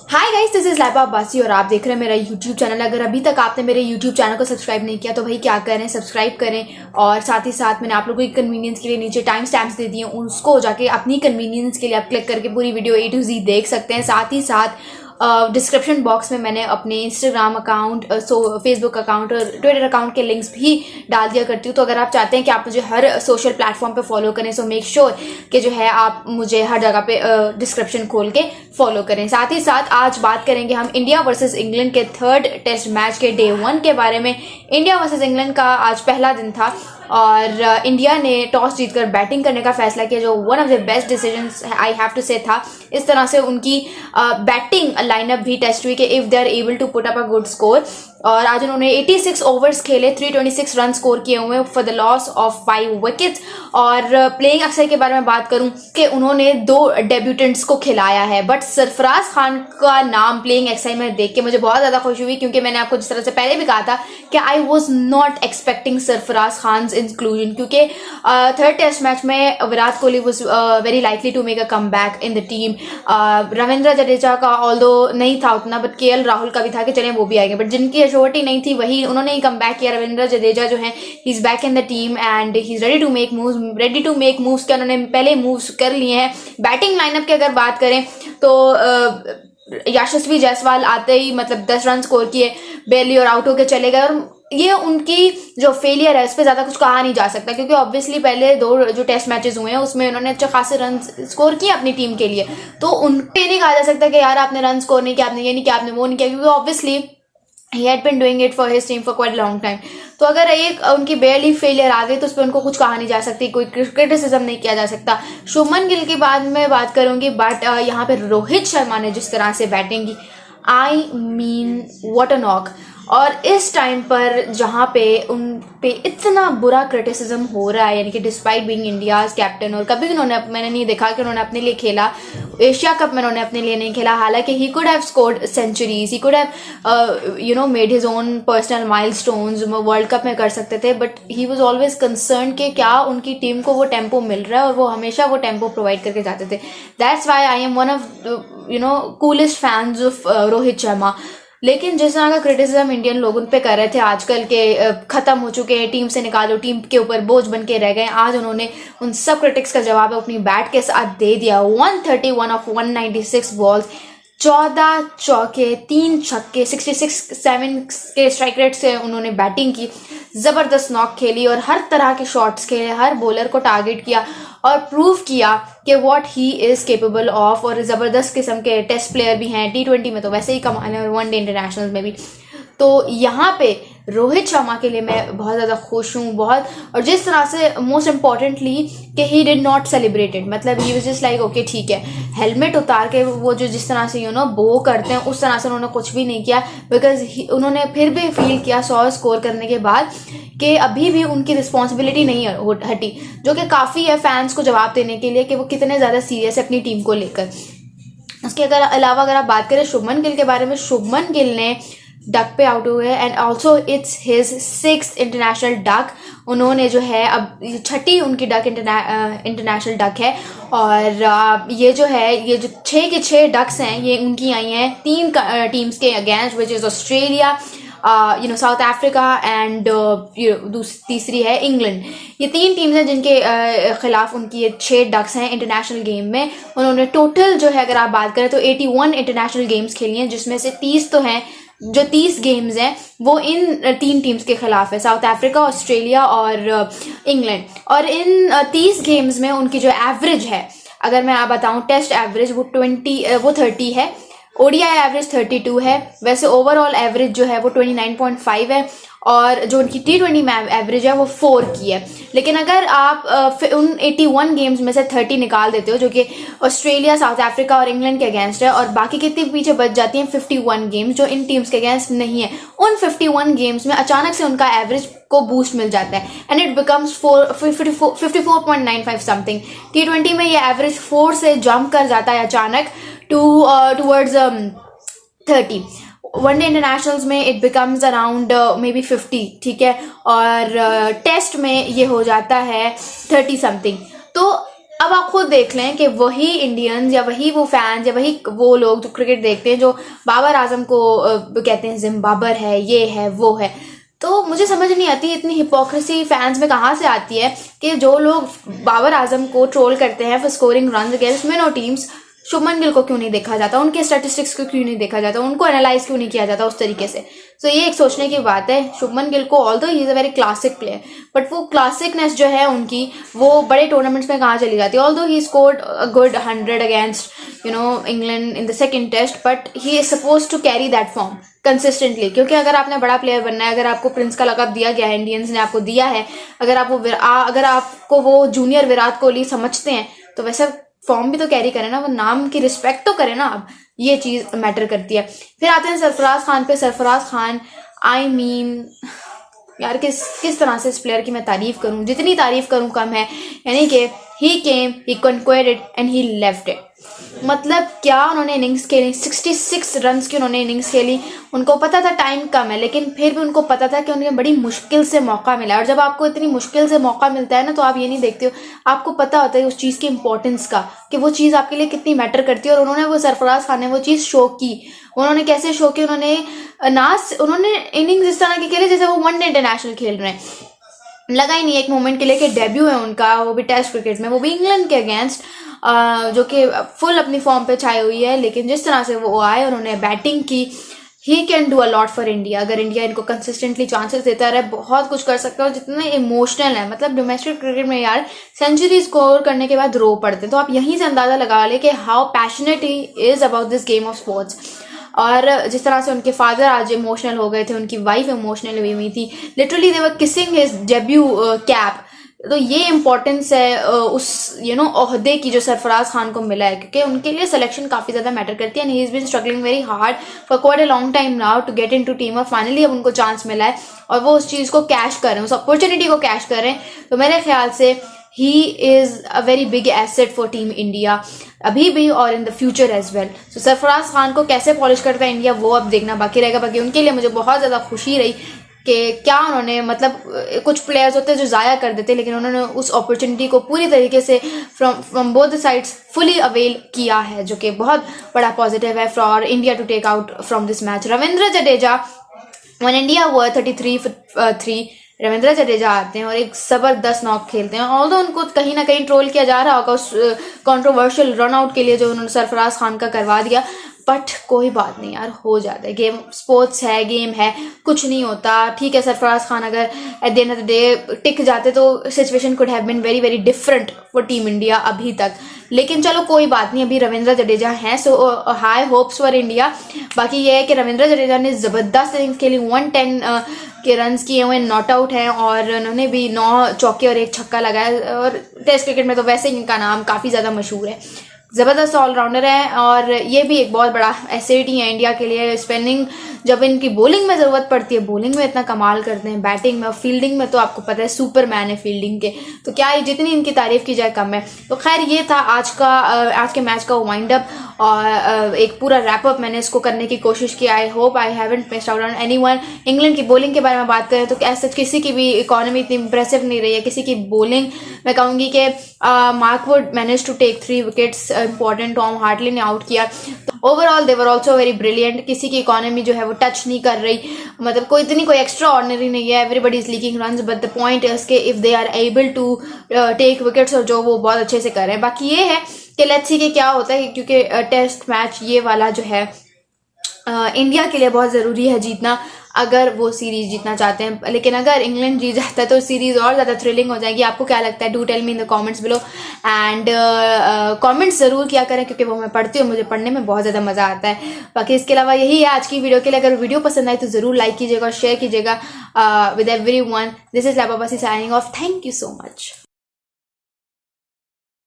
Hi guys, this is Laiba Abbasi और आप देख रहे हैं मेरा यूट्यूब चैनल। अगर अभी तक आपने मेरे यूट्यूब चैनल को सब्सक्राइब नहीं किया तो भाई क्या करें, सब्सक्राइब करें। और साथ ही साथ मैंने आप लोगों की कन्वीनियंस के लिए नीचे टाइम स्टैम्प्स दे दिए, उसको जाके अपनी कन्वीनियंस के लिए आप क्लिक करके पूरी वीडियो A to Z देख सकते हैं। साथ ही साथ डिस्क्रिप्शन बॉक्स में मैंने अपने इंस्टाग्राम अकाउंट, फेसबुक अकाउंट और ट्विटर अकाउंट के लिंक्स भी डाल दिया करती हूँ। तो अगर आप चाहते हैं कि आप मुझे हर सोशल प्लेटफॉर्म पे फॉलो करें, सो मेक श्योर कि जो है आप मुझे हर जगह पे डिस्क्रिप्शन खोल के फॉलो करें। साथ ही साथ आज बात करेंगे हम इंडिया वर्सेस इंग्लैंड के थर्ड टेस्ट मैच के डे 1 के बारे में। इंडिया वर्सेस इंग्लैंड का आज पहला दिन था और इंडिया ने टॉस जीतकर बैटिंग करने का फैसला किया, जो one of the best decisions I have to say था। इस तरह से उनकी बैटिंग लाइनअप भी टेस्ट हुई कि if they are able to put up a good score. और आज उन्होंने 86 ओवर्स खेले, 326 रन स्कोर किए हुए for the loss of 5 wickets. और प्लेइंग अक्सर के बारे में बात करूं कि उन्होंने 2 डेब्यूटेंट्स को खिलाया है, बट सरफराज खान का नाम प्लेइंग एक्साई में देख के मुझे बहुत ज़्यादा खुशी हुई, क्योंकि मैंने आपको जिस तरह से पहले भी कहा था कि I was not expecting Sarfaraz Khan inclusion, क्योंकि थर्ड टेस्ट मैच में Virat Kohli was very likely to make a come back in the team. Ravindra Jadeja का ऑल्दो नहीं था उतना, बट KL राहुल का भी था कि चलें वो भी आएंगे, बट जिनकी एश्योरिटी नहीं थी वही उन्होंने ही कम बैक किया। रविंद्र जडेजा जो है he is back in the team and he is ready to make moves क्या उन्होंने पहले मूव्स कर लिए हैं। बैटिंग लाइनअप की अगर बात करें तो यशस्वी जायसवाल आते ही मतलब 10 रन स्कोर किए, बेली और आउट होकर चले गए। और ये उनकी जो फेलियर है उस पर ज़्यादा कुछ कहा नहीं जा सकता, क्योंकि ऑब्वियसली पहले 2 जो टेस्ट मैचेस हुए हैं उसमें उन्होंने अच्छे खासे रन स्कोर किए अपनी टीम के लिए। तो उन पे नहीं कहा जा सकता कि यार आपने रन स्कोर नहीं किया, आपने ये नहीं किया, आपने वो नहीं किया, क्योंकि obviously he had been doing it for his team for quite a long time। तो अगर एक उनकी बेयरली फेलियर आ गई तो उस पर उनको कुछ कहा नहीं जा सकती, कोई क्रिटिसिज्म नहीं किया जा सकता। शुभमन गिल के बाद में बात करूंगी, बट यहाँ पे रोहित शर्मा ने जिस तरह से बैटिंग की, I mean what a knock. और इस टाइम पर जहाँ पे उन पे इतना बुरा क्रिटिसिज्म हो रहा है, यानी कि डिस्पाइट बीइंग इंडियाज कैप्टन, और कभी मैंने नहीं देखा कि उन्होंने अपने लिए खेला। एशिया कप में उन्होंने अपने लिए नहीं खेला, हालांकि he could have scored centuries, he could have made his own personal milestones, world cup में कर सकते थे, but he was always concern कि क्या उनकी टीम को वो टेम्पो मिल रहा है, और वो हमेशा वो टेम्पो प्रोवाइड करके जाते थे। That's why I am one of coolest fans of Rohit Sharma. लेकिन जिस तरह का क्रिटिसिज्म इंडियन लोग उन पे कर रहे थे आजकल के, खत्म हो चुके हैं, टीम से निकालो, टीम के ऊपर बोझ बन के रह गए, आज उन्होंने उन सब क्रिटिक्स का जवाब अपनी बैट के साथ दे दिया। 131 ऑफ 196 बॉल्स, 14 चौके, 3 छक्के, 7 के स्ट्राइक रेट से उन्होंने बैटिंग की, जबरदस्त नॉक खेली और हर तरह के शॉट्स खेले, हर बॉलर को टारगेट किया और प्रूव किया कि what he is capable of. और ज़बरदस्त किस्म के टेस्ट प्लेयर भी हैं, T20 में तो वैसे ही कमाल है और वनडे इंटरनेशनल में भी। तो यहाँ पे रोहित शर्मा के लिए मैं बहुत ज़्यादा खुश हूँ, बहुत। और जिस तरह से मोस्ट इम्पॉर्टेंटली कि ही डिड नॉट सेलिब्रेटेड, मतलब he was just like okay ठीक है, हेलमेट उतार के वो जो जिस तरह से बो करते हैं उस तरह से उन्होंने कुछ भी नहीं किया, बिकॉज उन्होंने फिर भी फील किया 100 स्कोर करने के बाद कि अभी भी उनकी रिस्पॉन्सिबिलिटी नहीं हटी, जो कि काफ़ी है फैंस को जवाब देने के लिए कि वो कितने ज़्यादा सीरियस है अपनी टीम को लेकर। उसके अलावा अगर आप बात करें शुभमन गिल के बारे में, शुभमन गिल ने डक पे आउट हुए and also it's his 6th international duck. उन्होंने जो है अब 6ठी उनकी डक इंटरनेशनल डक है। और ये जो 6 के 6 डक्स हैं ये उनकी आई हैं 3 टीम्स के against, which is Australia, south Africa and तीसरी है इंग्लैंड। ये 3 टीम्स हैं जिनके खिलाफ उनकी ये 6 डक्स हैं इंटरनेशनल गेम में। उन्होंने टोटल जो है अगर आप बात करें तो 81 इंटरनेशनल गेम्स खेली हैं, जिसमें से 30 तो हैं, जो 30 गेम्स हैं वो इन 3 टीम्स के खिलाफ है, साउथ अफ्रीका, ऑस्ट्रेलिया और इंग्लैंड। और इन 30 गेम्स में उनकी जो एवरेज है, अगर मैं आप बताऊं टेस्ट एवरेज, वो 30 है, ODI एवरेज 32 है, वैसे ओवरऑल एवरेज जो है वो 29.5 है, और जो उनकी T20 में एवरेज है वो 4 की है। लेकिन अगर आप उन 81 गेम्स में से 30 निकाल देते हो, जो कि ऑस्ट्रेलिया, साउथ अफ्रीका और इंग्लैंड के अगेंस्ट है, और बाकी कितनी पीछे बच जाती हैं 51 गेम्स जो इन टीम्स के अगेंस्ट नहीं है, उन 51 गेम्स में अचानक से उनका एवरेज को बूस्ट मिल जाता है and it becomes 54.95 something. T20 में ये एवरेज 4 से जंप कर जाता है अचानक टूवर्ड्स 30। वनडे इंटरनेशनल्स में it becomes around may be 50, ठीक है, और टेस्ट में ये हो जाता है 30 समथिंग। तो अब आप खुद देख लें कि वही इंडियंस या वही वो फैंस या वही वो लोग जो क्रिकेट देखते हैं जो बाबर आजम को कहते हैं जिम बाबर है, ये है, वो है। तो मुझे समझ नहीं आती इतनी हिपोक्रेसी फैंस में कहाँ से आती है कि जो लोग बाबर आजम को ट्रोल करते हैं for scoring run against minnow teams, Shubman Gill को क्यों नहीं देखा जाता, उनके स्टैटिस्टिक्स को क्यों नहीं देखा जाता, उनको एनालाइज क्यों नहीं किया जाता उस तरीके से। तो ये एक सोचने की बात है। शुभमन गिल को although he is a very classic player, but वो क्लासिकनेस जो है उनकी वो बड़े टूर्नामेंट्स में कहाँ चली जाती है। Although he scored a good 100 against England in the second test, but he is suppose to carry that form consistently, क्योंकि अगर आपने बड़ा प्लेयर बनना है, अगर आपको प्रिंस का लक़ब दिया गया है, इंडियंस ने आपको दिया है, अगर आपको वो जूनियर विराट कोहली समझते हैं तो वैसे फॉर्म भी तो कैरी करें ना, वो नाम की रिस्पेक्ट तो करें ना। अब ये चीज़ मैटर करती है। फिर आते हैं सरफराज खान पे। सरफराज खान यार किस तरह से इस प्लेयर की मैं तारीफ करूं, जितनी तारीफ करूं कम है। यानी कि ही केम, ही कॉन्क्वेरेड एंड ही लेफ्ट इट। मतलब क्या उन्होंने इनिंग्स खेली, 66 रन्स की उन्होंने इनिंग्स खेली। उनको पता था टाइम कम है, लेकिन फिर भी उनको पता था कि उन्हें बड़ी मुश्किल से मौका मिला। और जब आपको इतनी मुश्किल से मौका मिलता है ना, तो आप ये नहीं देखते हो, आपको पता होता है उस चीज़ की इंपॉर्टेंस का, कि वो चीज़ आपके लिए कितनी मैटर करती है। और उन्होंने, वो सरफराज खान ने वो चीज़ शो की। उन्होंने कैसे शो की, उन्होंने इनिंग्स इस तरह की खेली जैसे वो वनडे इंटरनेशनल खेल रहे हैं। लगा ही नहीं एक मोमेंट के लिए कि डेब्यू है उनका, वो भी टेस्ट क्रिकेट में, वो भी इंग्लैंड के अगेंस्ट, जो कि फुल अपनी फॉर्म पे छाई हुई है। लेकिन जिस तरह से वो आए, उन्होंने बैटिंग की, he can do a lot for India. अगर इंडिया इनको कंसिस्टेंटली चांसेस देता रहे, बहुत कुछ कर सकता है। और जितने इमोशनल है, मतलब डोमेस्टिक क्रिकेट में यार सेंचुरी स्कोर करने के बाद रो पड़ते हैं, तो आप यहीं से अंदाजा लगा ले कि how passionate he is about this game of sports. और जिस तरह से उनके फादर आज इमोशनल हो गए थे, उनकी वाइफ इमोशनल हुई थी, literally they were kissing his debut cap. तो ये इम्पोर्टेंस है उस ओहदे की जो सरफराज खान को मिला है, क्योंकि उनके लिए सिलेक्शन काफ़ी ज़्यादा मैटर करती है। And he is been struggling very hard for quite a long time now to get into team. और फाइनली अब उनको चांस मिला है और वो उस चीज़ को कैश कर रहे हैं, उस अपॉर्चुनिटी को कैश कर रहे हैं। तो मेरे ख्याल से he is a very big asset for team India अभी भी और in the future as well. So Sarfaraz Khan को कैसे पॉलिश करता है इंडिया, वो अब देखना बाकी रहेगा। बाकी उनके लिए मुझे बहुत ज़्यादा खुशी रही कि क्या उन्होंने, मतलब कुछ प्लेयर्स होते हैं जो ज़ाया कर देते, लेकिन उन्होंने उस अपॉर्चुनिटी को पूरी तरीके से from both the sides fully avail किया है, जो कि बहुत बड़ा पॉजिटिव है for India to take out from this match. Ravindra Jadeja, one India हुआ 33 for 3, रविंद्र जडेजा आते हैं और एक ज़बरदस्त नॉक खेलते हैं। ऑल्दो उनको कहीं ना कहीं ट्रोल किया जा रहा होगा उस कंट्रोवर्शियल रन आउट के लिए जो उन्होंने सरफराज खान का करवा दिया, बट कोई बात नहीं यार, हो जाता है। गेम स्पोर्ट्स है, गेम है, कुछ नहीं होता। ठीक है, सरफराज खान अगर at the end of the day टिक जाते तो situation could have been very very different for team India अभी तक। लेकिन चलो कोई बात नहीं, अभी रविंद्र जडेजा हैं, सो हाई होप्स फॉर इंडिया। बाकी ये है कि रविंद्र जडेजा ने ज़बरदस्त इनिंग्स खेली, 110 के रन्स किए हुए, नॉट आउट हैं, और उन्होंने भी 9 चौके और 1 छक्का लगाया। और टेस्ट क्रिकेट में तो वैसे ही इनका नाम काफ़ी ज़्यादा मशहूर है। ज़बरदस्त ऑलराउंडर है और ये भी एक बहुत बड़ा एसेट ही है इंडिया के लिए। स्पिनिंग, जब इनकी बॉलिंग में ज़रूरत पड़ती है, बॉलिंग में इतना कमाल करते हैं, बैटिंग में और फील्डिंग में तो आपको पता है सुपरमैन है फील्डिंग के। तो क्या है, जितनी इनकी तारीफ़ की जाए कम है। तो खैर, ये था आज के मैच का वाइंड अप और एक पूरा रैप अप मैंने इसको करने की कोशिश की। I hope I haven't missed out on anyone. England की बॉलिंग के बारे में बात करें तो ऐसा किसी की भी इकोनॉमी इतनी इंप्रेसिव नहीं रही है। किसी की बॉलिंग मैं कहूँगी कि Mark Wood manage to take 3 wickets important, Tom Hartley ने आउट किया। तो overall they were also very brilliant. किसी की इकोनॉमी जो है वो टच नहीं कर रही, मतलब कोई एक्स्ट्रा ऑर्डिनरी नहीं है। Everybody is leaking runs, but the point is के if they are able to take wickets, और जो वो बहुत अच्छे से कर रहे हैं। बाकी ये है कि लेट्स सी कि क्या होता है, क्योंकि टेस्ट मैच ये वाला जो है इंडिया के लिए बहुत ज़रूरी है जीतना, अगर वो सीरीज़ जीतना चाहते हैं। लेकिन अगर इंग्लैंड जीत जाता है तो सीरीज़ और ज़्यादा थ्रिलिंग हो जाएगी। आपको क्या लगता है? Do tell me in the comments below, and comments ज़रूर किया करें, क्योंकि वो मैं पढ़ती हूँ, मुझे पढ़ने में बहुत ज़्यादा मज़ा आता है। बाकी इसके अलावा यही है आज की वीडियो के लिए। अगर वीडियो पसंद आई तो ज़रूर लाइक कीजिएगा और शेयर कीजिएगा विद एवरीवन। दिस इज़ लैबा बासी signing off. Thank you so much.